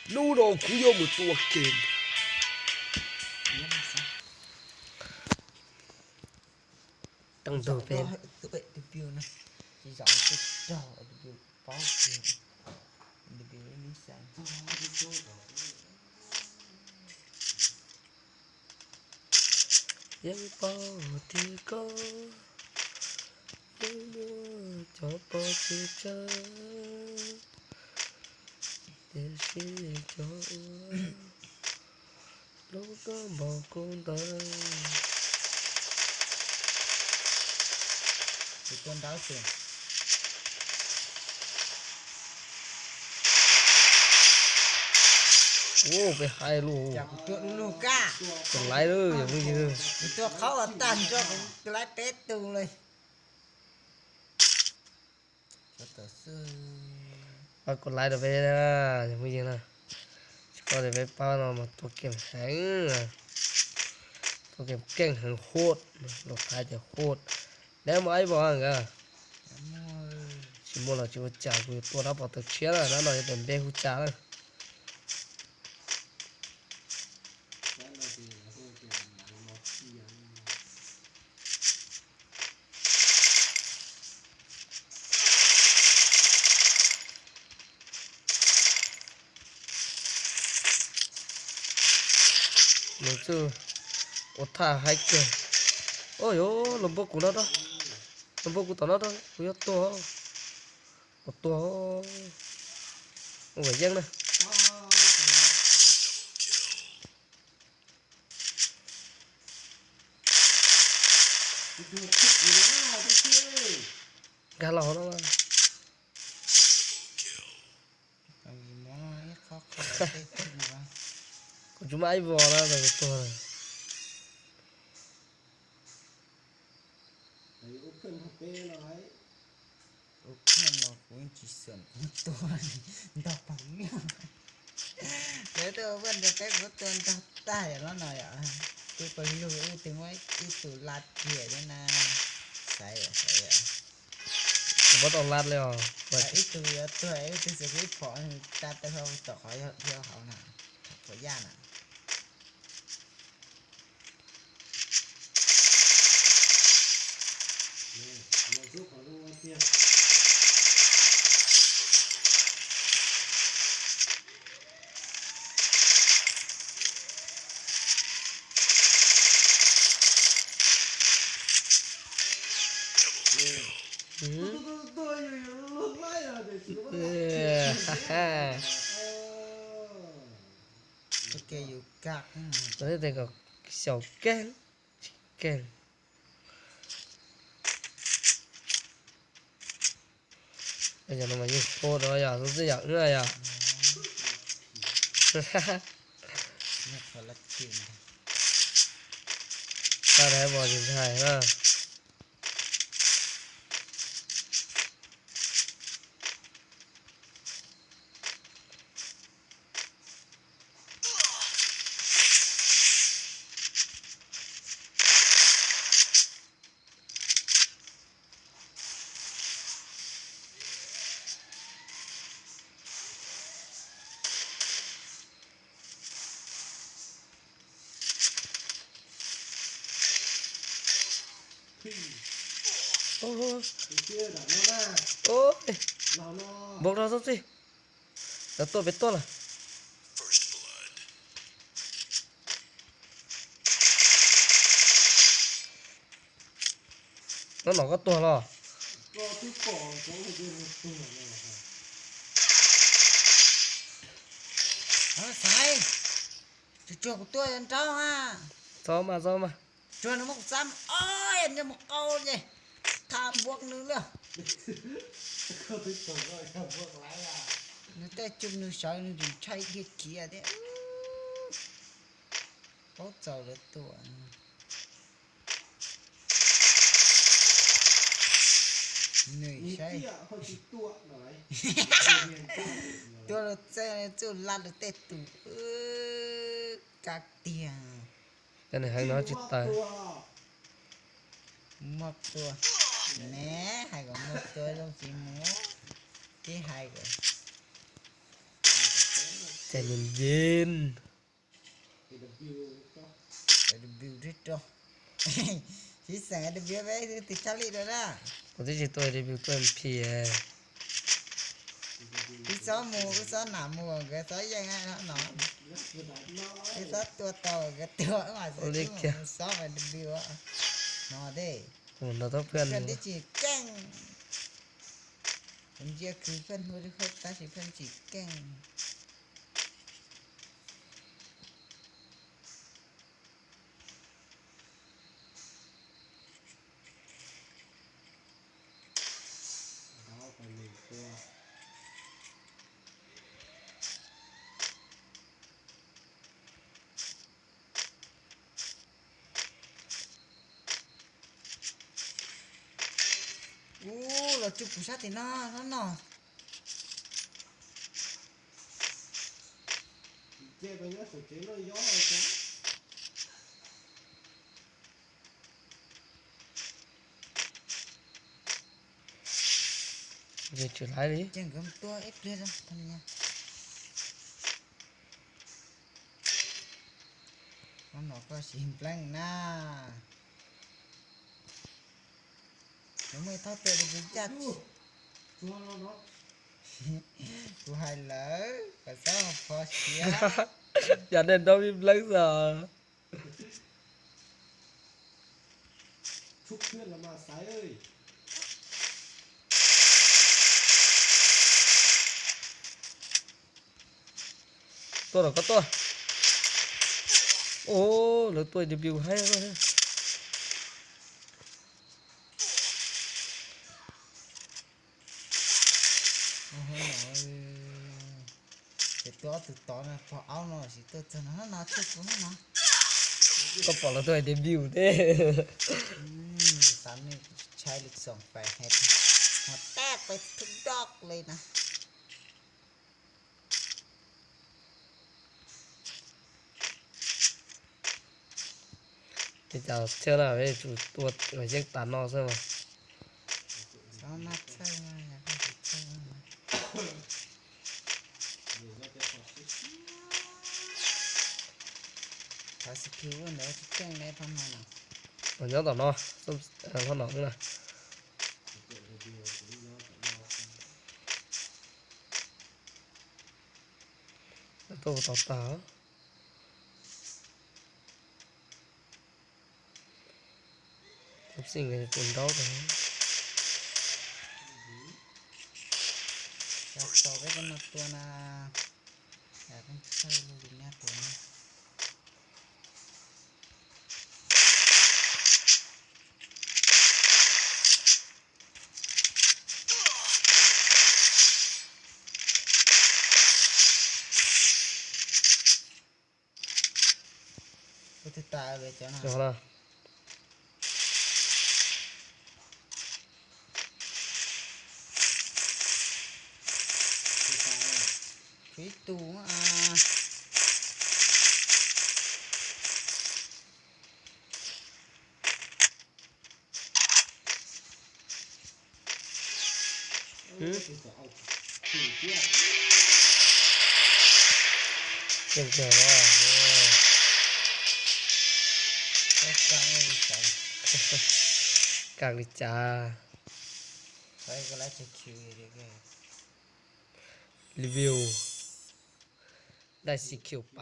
Nô đồ cú vô một tua kìm. Tăng đồ phèn. Tụi bệnh được view này. Chỉ giọng cái trò được view báo kìm. Được view ní sáng. Yang bao thì có. Yang mua cho bao thì cha. Để xin cho lúc đó bỏ con tay. Thì con đáo tiền. Ô, cái hai luôn. Chào của tuột luôn cả. Còn lại nữa, giống như thế. Thì tuột khó ở tàn cho cái lái tết tù lên. Cho tớ sư. Còn lại là về ra, giống như thế nào. Có thể về bao nào mà tôi kiểm hãng. Tôi kiểm kênh hàng hốt. Lột hai thì hốt. Nếu mà ai bỏ hàng cả. Chỉ muốn là chỉ có trả của tôi đã bỏ từ chia là nó nói đến bê hút trả rồi. Nếu chứ ô thả hai kề. Ôi ôi, lồng bốc của nó đó. Lồng bốc của tao nó đó. Ôi to. Ôi to. Ôi phải dân này. Gà lò nó mà. Còn chúng ai vò ra rồi to này. Nó cũng chỉ sườn một tuần đọc bằng miệng. Nếu tôi vẫn được cái một tuần đọc ta cho nó nói ạ. Tôi có lưu ý tiếng ấy cái tủ lạt kìa cho nè. Sai ạ. Bắt đầu lát lên rồi. Ít tủ tôi ấy tôi sẽ biết phỏ ta tôi không tỏ khỏi theo họ nào. Phỏ gian ạ. Ok dù cạc. Đấy thì có xào kén. Kén. Bây giờ nó mà như khô đó giờ nó sẽ giận nữa à. Nó phải là chuyện. Ta thấy bò nhìn thầy ha. Ôi ôi bốc ra rất gì là tôi biết tôi là nó có tôi lo Sai chuột của tôi ăn trâu ha. sao mà Chuột nó một xăm. Ôi anh cho một câu gì. Tham buộc nữa nữa. Nó ta chung nó sợi nó dùng chay kia kia đấy. Bốt dầu được tuổi. Nười say. Tôi là xe tôi lăn được tết tủ. Các tiền. cái này hay nói chuyện tài Một tua. Nè hay có một tua đâu chỉ múa. Cái hay rồi. เย็น ไอ้บิวที่ตัวที่สั่งไอ้บิวไปติดชาลีด้วยนะ ๆผมที่จะตัวรีวิวตัวเพีย พี่ซ้อมหมูพี่ซ้อมหนาหมูก็ซ้อมยังไงนะหนอพี่ซ้อมตัวโตก็ตัวมาสิซ้อมไอ้บิวอ่ะหนอเด้ ผมเราต้องเพื่อน เพื่อนที่จีแกล้งผมเรียกคือเพื่อนผู้ที่เขาตาสิเพื่อนจีแกล้งอู้เราจุกผู้ชายตีน่านั่นน่ะ chế bây giờ số chế nó gió rồi chứ về trở lại đi chẳng gấm tua ép lên ra thân nha con nó có xìm lăng na nếu mới tháo tê được chắc chua nó tôi hay lỡ và sao mà khó xía giờ nên đâu im lắng giờ chúc khuyên là mà sái ơi tôi là có tôi ô là tôi debut hay rồi cái to từ to này phò áo nó chỉ tôi cho nó chút cũng nó có phải là tôi debut thế tán này chai lịch sòng phải hết họ tétไปทุกดอกเลยนะ thì chào chưa là về chủ tuột phải chiếc tán nó xem mà sao mắt chơi mà nhà cái gì chơi mà phải skill nữa chứ chơi này không nào còn nhớ tán nó xong con nó này tôi tao tao học sinh người cùng đâu rồi chắc so với con mặt tua na nhà con chơi luôn đi nha tua na tôi ta về chỗ nào cho nào phí tu à xem kìa đó có càng đi chạy càng đi trà phải cái lá chơi kiwi đi cái review ได้สีเขียวไป